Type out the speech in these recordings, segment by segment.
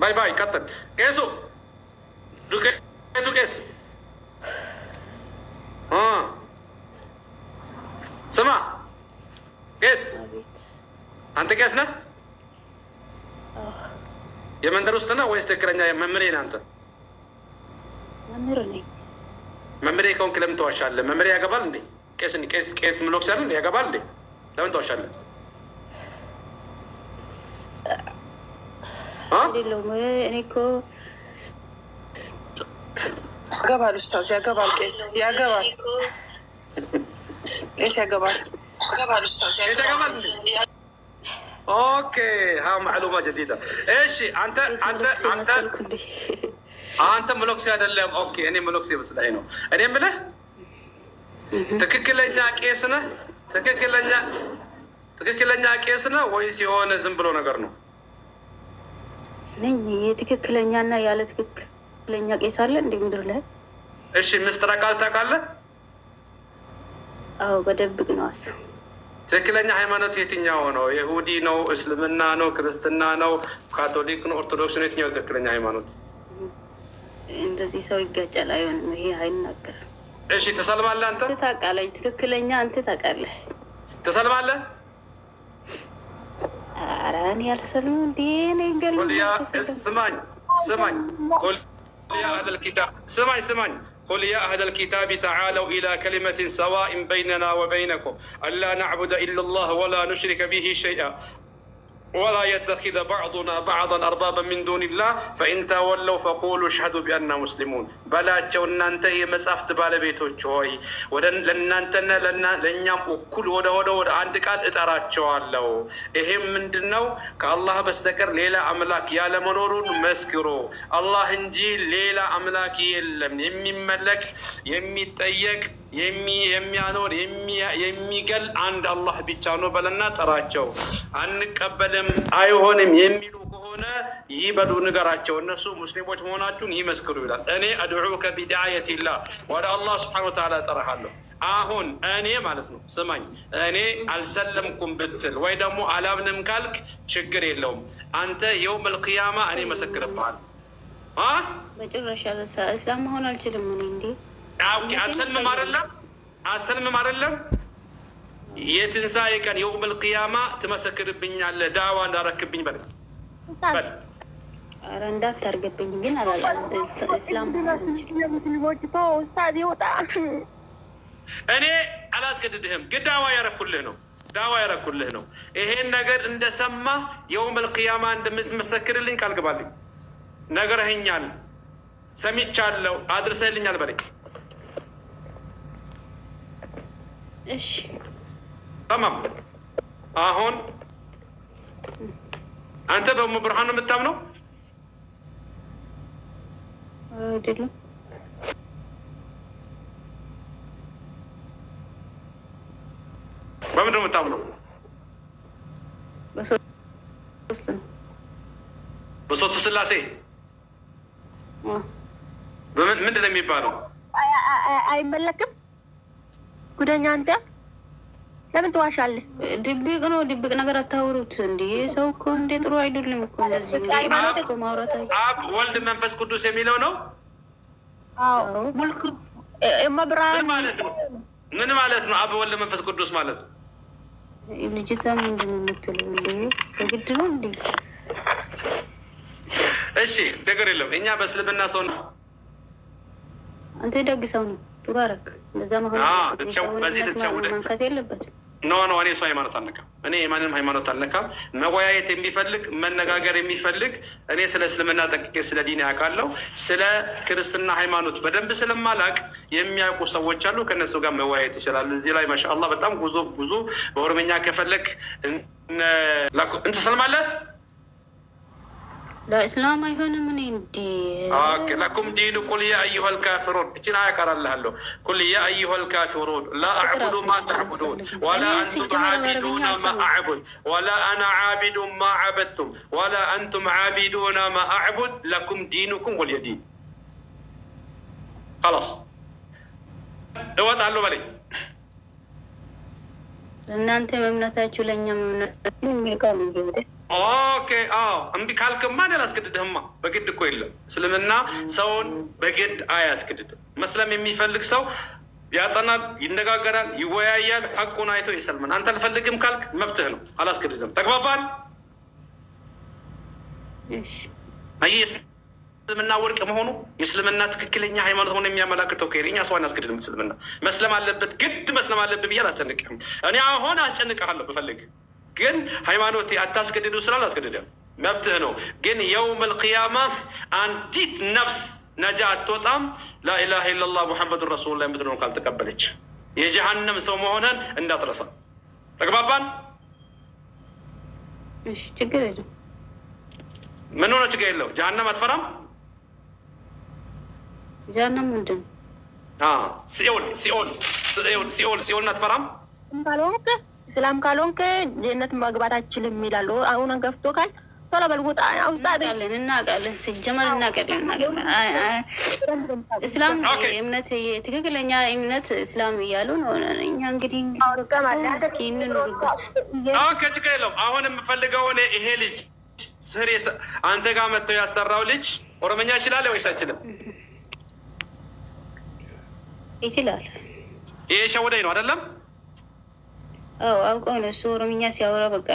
باي باي كتر كيسو دوكي كيس سمع كيس أنت كيسنا يا من دروستنا ويس تكرنيا ممرين أنت ممرني ممري كون كلام تواشل ممري يا قبلني كيس ملوك سالن يا قبلني لو أنت تواشل أنيكو قبل أستاذ يا قبل كيس يا قبل إيش يا قبل قبل أستاذ يا قبل اوكي ها معلومه جديده ايش انت ملوكسي አይደለም ኦኬ እኔ መሎክሲ መስለኝ ነው እኔ የምልህ ትክክለኛ ቄስ ነህ ትክክለኛ ቄስ ነህ ወይስ የሆነ ዝም ብሎ ነገር ነው ነኝ የትክክለኛና ያለ ትክክለኛ ቄስ አለ እንዴ ምድር ላይ እሺ ምስጥር ቃል ታውቃለህ አዎ በደብቅ ነው አሱ ትክክለኛ ሃይማኖት የትኛው ነው ይሁዲ ነው እስልምና ነው ክርስትና ነው ካቶሊክ ነው ኦርቶዶክስ ነው የትኛው ትክክለኛ ሃይማኖት እንደዚህ ሰው ይጋጫል አይሆንም ይሄ አይናገርም እሺ ተሰልማለህ አንተ ታውቃለህ ትክክለኛ አንተ ታውቃለህ ተሰልማለህ አራን ያልሰልሙ እንዴ ነኝ ገል ስማኝ قل يا أهل الكتاب سمعي قل يا أهل الكتاب تعالوا إلى كلمة سواء بيننا وبينكم ألا نعبد إلا الله ولا نشرك به شيئا ولا يتخذ بعضنا بعضا أربابا من دون الله فإن تولوا فقولوا اشهدوا بأننا مسلمون بلاچو እናንተ የመጻፍት ባለቤቶች ሆይ ለእናንተና ለእኛም እኩል ወደ አንድ ቃል እጠራቸዋለሁ ይሄም ምንድነው ከአላህ በስተቀር ሌላ አምላክ ያለ መኖሩን መስክሩ አላህ እንጂ ሌላ አምላክ የለም የሚመለክ የሚጠየቅ የሚያኖር የሚገል አንድ አላህ ብቻ ነው በለና ጠራቸው አንቀበልም አይሆንም የሚሉ ከሆነ ይበሉ ንገራቸው እነሱ ሙስሊሞች መሆናቸውን ይመስክሩ ይላል እኔ አድዑከ ቢዳየቲላህ ወደ አላህ Subhanahu Wa Ta'ala ጠራሃለሁ አሁን እኔ ማለት ነው ስማኝ እኔ አልሰለምኩም ብትል ወይ ደግሞ አላምንም ካልክ ችግር የለውም አንተ የውም القيامة እኔ መሰክርብሃለሁ በጭራሽ እስላም መሆን አልችልም እኔ እንዴ አሰልምም አይደለም የትንሣኤ ቀን የውም القيامة ትመሰክርብኛለህ ዳዋ እንዳረክብኝ በል ኧረ እንዳታርገብኝ ግን እስላም ሙስሊሞች ቶ ኡስታዝ ይወጣ እኔ አላስገድድህም ግን ዳዋ ያረኩልህ ነው ይሄን ነገር እንደሰማ የውም القيامة እንደምትመሰክርልኝ ቃል ግባልኝ ነገርህኛል ሰሚቻለሁ አድርሰህልኛል በለኝ እሺ تمام አሁን አንተ በብርሃን ነው የምታምነው አይደለም በምንድን ነው የምታምነው በሶስቱ ስላሴ ምንድን ነው የሚባለው አይመለክም ጉደኛ አንተ ለምን ትዋሻለህ ድብቅ ነው ድብቅ ነገር አታውሩት እንዴ ሰው እኮ እንደ ጥሩ አይደለም እኮ እንደዚህ ማውራት አብ ወልድ መንፈስ ቅዱስ የሚለው ነው አዎ ሙልክ መብራን ምን ማለት ነው አብ ወልድ መንፈስ ቅዱስ ማለት ልጅቷ ምንድን ነው የምትለው እንዴ በግድ ነው እንዴ እሺ ችግር የለም እኛ በእስልምና ሰው ነው አንተ ደግ ሰው ነው ጥሩ አደረክ ለዛ መሆን በዚህ ልትሸውደኝ መንካት የለበትም ኖ እኔ ሰው ሃይማኖት አልነካም እኔ የማንንም ሃይማኖት አልነካም መወያየት የሚፈልግ መነጋገር የሚፈልግ እኔ ስለ እስልምና ጠቅቄ ስለ ዲን ያውቃለሁ ስለ ክርስትና ሃይማኖት በደንብ ስለማላቅ የሚያውቁ ሰዎች አሉ ከነሱ ጋር መወያየት ይችላል እዚህ ላይ ማሻአላህ በጣም ጉዞ በኦሮምኛ ከፈለክ እንት ሰልማለህ لا إسلام أيهون من عندي. لكم دين قل يا أيها الكافرون. إتنا يقرأ الله له قل يا أيها الكافرون لا أعبد ما تعبدون ولا أنتم عابدون ما أعبد ولا أنا عابد ما عبدتم ولا أنتم عابدون ما أعبد لكم دينكم ولي دين. خلاص. هو تعالوا بلي. እናንተ መምናታችሁ ለኛ መምናታችሁ የሚቃሉ ኦኬ አዎ እምቢ ካልክማ እኔ አላስገድድህማ። በግድ እኮ የለም እስልምና ሰውን በግድ አያስገድድም። መስለም የሚፈልግ ሰው ያጠናል፣ ይነጋገራል፣ ይወያያል፣ ሐቁን አይቶ ይሰልማል። አንተ አልፈልግም ካልክ መብትህ ነው፣ አላስገድድም። ተግባባን? አይ እስልምና ወርቅ መሆኑ የእስልምና ትክክለኛ ሃይማኖት ሆኖ የሚያመላክተው ከእኛ ሰው አናስገድድም። እስልምና መስለም አለበት ግድ መስለም አለብህ ብዬ አላስጨንቅህም። እኔ አሁን አስጨንቅሃለሁ ብፈልግ ግን ሃይማኖቴ አታስገድዱ ስላል አስገድድም፣ መብትህ ነው። ግን የውም አልቅያማ አንዲት ነፍስ ነጃ አትወጣም ላኢላሃ ኢለላህ ሙሐመዱን ረሱሉላህ የምትለውን ካልተቀበለች። የጀሃነም ሰው መሆነን እንዳትረሳ። ተግባባን? እሺ ችግር የለም። ምን ሆነ? ችግር የለው። ጀሃነም አትፈራም? ጀሃነም ምንድን ነው? ሲኦል አትፈራም? ካልሆንክ እስላም ካልሆንክ ጀነት መግባት አችልም ይላሉ። አሁን ገፍቶ ካል ቶሎ በልጉጣ እናውቃለን። ሲጀመር እናውቃለን። እስላም እምነት ትክክለኛ እምነት እስላም እያሉ ነው። እኛ እንግዲህ ችግር የለውም። አሁን የምፈልገው ይሄ ልጅ ስር አንተ ጋር መጥተው ያሰራው ልጅ ኦሮምኛ ይችላል ወይስ አይችልም? ይችላል። ይሄ ሸወደኝ ነው አይደለም? አውቀው ነው እሱ ኦሮምኛ ሲያወራ በቃ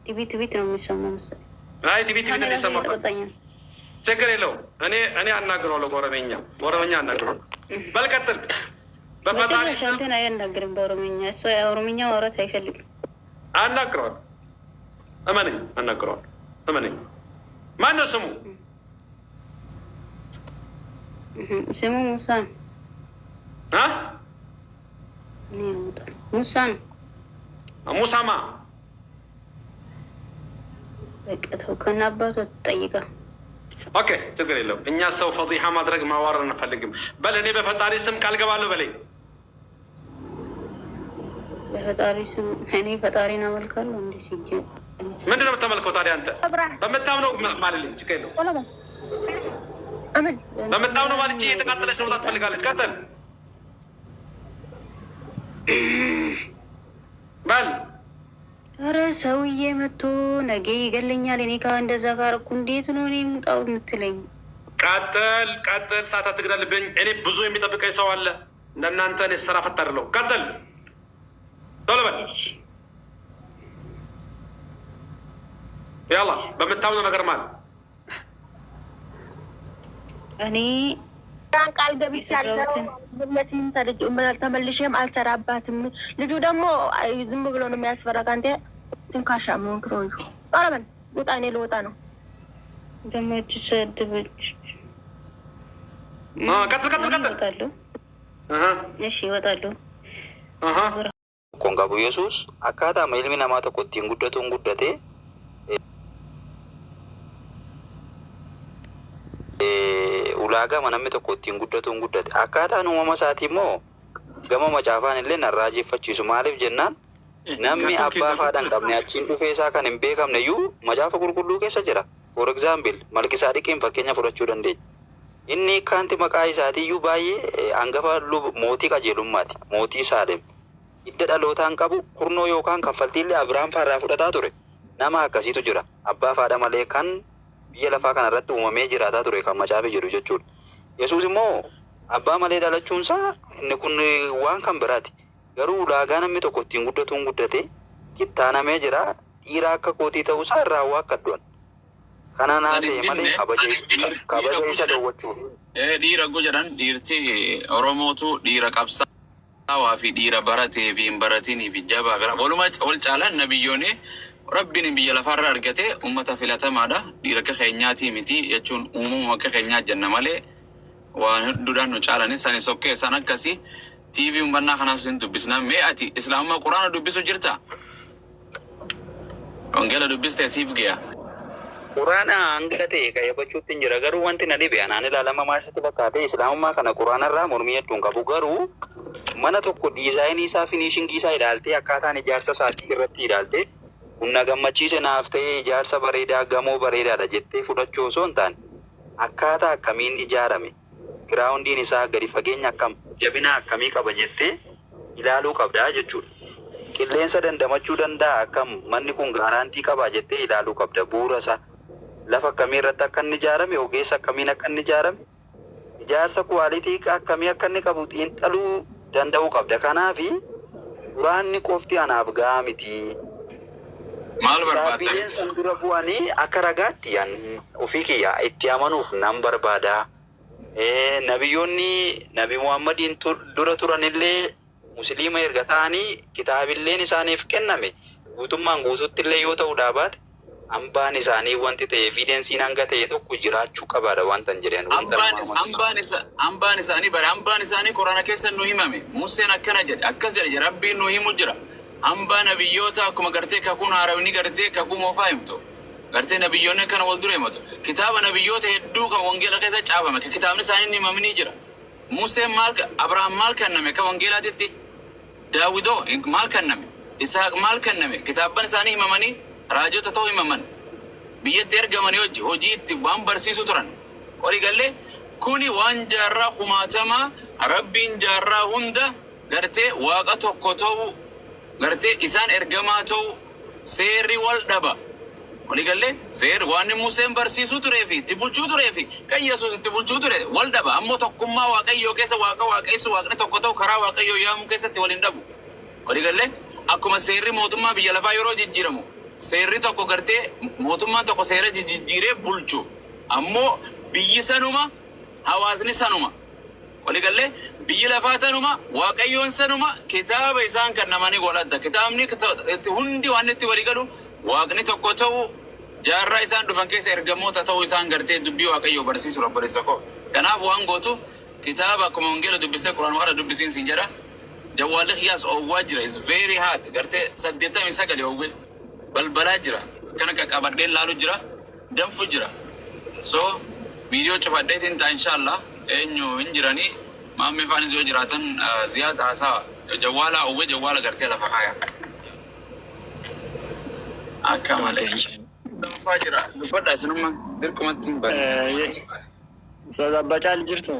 ቲቪት ነው የሚሰማው መሰለኝ። አይ ቲቪት ነው የሚሰማው። ችግር የለውም። እኔ አናግረዋለሁ ኦሮምኛ አናግረዋለሁ። በል ቀጥል። በፈጣሪ ስም እንትን አያናግርም በኦሮምኛ። እሱ ኦሮምኛ ማውራት አይፈልግም። አናግረዋለሁ። እመነኝ፣ አናግረዋለሁ። እመነኝ። ማነው ስሙ? ስሙ ሙሳ ነው። ሙሳ ነው። ሙሳማ በቃ ተው፣ ከእነ አባቱ ትጠይቃ። ኦኬ ችግር የለውም። እኛ ሰው ፈዲሓ ማድረግ ማዋረድ አንፈልግም። በል እኔ በፈጣሪ ስም ቃል ገባለሁ በለኝ። በፈጣሪ ስም እኔ ፈጣሪን አመልካለሁ። እንደ ሲጀ ምንድን ነው የምታመልከው ታዲያ? አንተ በምታምነው ማለልኝ። ችግር የለውም። በምታምነው ማለት እየተቃጠለች ነው ትፈልጋለች። ቀጥል በል። ኧረ ሰውዬ መቶ ነገ ይገለኛል። እኔ እንደዛ ካረኩ እንዴት ነው እኔ የምውጣው የምትለኝ? ቀጥል። ሰዓት አትግደልብኝ። እኔ ብዙ የሚጠብቀኝ ሰው አለ። እንደናንተ እኔ ስራ ፈት አይደለሁም። ቀጥል ቶሎ በል። ያላ በምታምነው ነገር ማለት እኔ ቃል ገብቻለሁ። መሲም ተመልሼም አልሰራባትም። ልጁ ደግሞ ዝም ብሎ ነው የሚያስፈራክ። አንተ ትንካሻ መሆንክ ሰውዬው። ኧረ በል ውጣ፣ እኔ ልወጣ ነው። ደግሞ ሰድበች። ቀጥል። እሺ እወጣለሁ። ኮንጋቡ ኢየሱስ አካታ መልሚ ናማ ተቆቲን ጉደቱን ጉደቴ ulaagaa manamni tokko ittiin guddatuun guddate akkaataan uumama isaatii immoo gama macaafaan illee narraajeeffachiisu. Maaliif jennaan namni abbaa faadhaan qabne achiin dhufee isaa kan hin beekamne iyyuu macaafa qulqulluu keessa jira. For example Malkisaadiqiin fakkeenya fudhachuu dandeenya. Inni kaanti maqaa isaatii iyyuu baay'ee hangafa mootii qajeelummaati. Mootii Saalem hidda dhalootaan qabu kurnoo yookaan kaffaltiillee Abiraam faarraa fudhataa ture. Nama akkasiitu jira. Abbaa faadha malee kan biyya lafaa kana irratti uumamee jiraataa ture kan macaafe jedhu jechuudha. Yesuus immoo abbaa malee dhalachuunsaa inni kun waan kan biraati. Garuu ulaagaa namni tokko ittiin guddatuun guddate kittaanamee jira. Dhiira akka kootii ta'uusaa irraa waa akka addu'an. Kanaan haasa'e malee kabaja isa dhowwachuuf. Dhiira jedhan dhiirti Oromootu dhiira qabsaa'aa fi dhiira baratee fi hin baratinii fi jabaa gara walumaa ol caalaan nabiyyoonni Rabbiin biyya lafarraa argate ummata filatamaadha. Dhiira akka keenyaatii miti jechuun uumama akka keenyaa jenna malee waan hedduudhaan nu caalanii sani sokkee san akkasii TV umbannaa kanaas hin dubbisna. Mee ati islaamummaa quraana dubbisu jirta? Wangeela dubbistee siif ga'a? Quraana hanga ta'e qayyabachuutti hin jira. Garuu wanti na dhibe anaan ilaalama maasitti fakkaate islaamummaa kana quraanarraa mormii hedduun qabu. Garuu mana tokko diizaayinii isaa finishingi isaa ilaaltee akkaataan ijaarsa isaatii irratti ilaaltee humna gammachiise naaf ta'ee ijaarsa bareedaa gamoo bareedaadha jettee fudhachuu osoo hin taane akkaataa akkamiin ijaarame giraawundiin isaa gadi fageenya akkam jabina akkamii qaba jettee ilaaluu qabdaa jechuudha. qilleensa dandamachuu danda'a akkam manni kun gaaraantii qaba jettee ilaaluu qabda bu'uura isaa lafa akkamii irratti akka inni ijaarame ogeessa akkamiin akka inni ijaarame ijaarsa kuwaalitii akkamii akka inni qabu xiinxaluu danda'uu qabda kanaafi quraanni qofti anaaf gahaa miti. Maal barbaadda? Dhaabbileen san dura bu'anii akka ragaatti ofii kiyya itti amanuuf nan barbaada. Nabi Muhammadiin dura turanillee musliima erga ta'anii kitaabilleen isaaniif kenname guutummaan guututti illee yoo ta'u dhaabaate hambaan isaanii wanti ta'e evidensiin hanga ta'e tokko jiraachuu qabaadha wanta jedhan. Hambaan isaanii Quraana keessa nu himame. Museen akkana jedhe akkas jedhe Rabbiin nu himu jira. Hambaa nabiyyoota akkuma gartee kakuun haarawni gartee kakuu moofaa himtu. Gartee nabiyyoonni kana wal dura himatu. Kitaaba nabiyyoota hedduu kan wangeela keessa caafame ka kitaabni isaanii ni himamanii jira. Museen Abrahaam maal kenname ka wangeelaatitti? Daawidoo maal kenname? Isaaq maal kenname? Kitaaban isaanii himamanii raajota ta'uu himaman. Biyyatti ergamanii hojii itti waan barsiisu turan. Walii galee kuni waan jaarraa kumaatamaa Rabbiin jaarraa hunda gartee waaqa tokko ta'uu gartee isaan ergamaa ta'uu seerri wal dhaba. Walii galee seerri waan Museen barsiisuu turee fi itti bulchuu turee fi kan Yesuus itti bulchuu ture wal dhaba. Ammoo tokkummaa waaqayyoo keessa waaqayessu waaqni tokko ta'u karaa waaqayyoo yaamuu keessatti waliin dhabu. Walii galee akkuma seerri mootummaa biyya lafaa yeroo jijjiiramu seerri tokko gartee mootummaan tokko seera jijjiiree bulchu. Ammoo biyyi sanuma hawaasni sanuma. Walii galee biyyi lafaa tanuma waaqayyoon sanuma kitaaba isaan kennamanii godhadha. Kitaabni hundi waan itti walii galu waaqni tokko ta'uu jaarraa isaan dhufan keessa ergamoota ta'uu isaan gartee dubbii waaqayyoo barsiisu rabbareessa koo. Kanaaf waan gootu kitaaba akkuma wangeela dubbistee Quraan warra dubbisiin siin jedha. Jawwaalli xiyaas oowwaa jira is very hard gartee 89 oowwee balbalaa jira kana qaqqabadhee laalu jira danfu jira. So viidiyoo cufadheetiin ta'a inshallah eenyu hin jiranii maammee faanis yoo jiraatan Ziyaad haasawa jawwaala oowwee jawwaala gartee lafa haaya. Akka malee danfaa jira dubbadhaa isinumma dirqumatti hin bari. Sababbachaa jirtu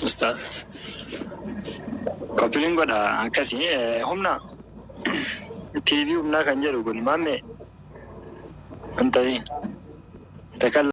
Ustaz koppiliin godha akkasii humna TV humna kan jedhu kun maammee wanta takalla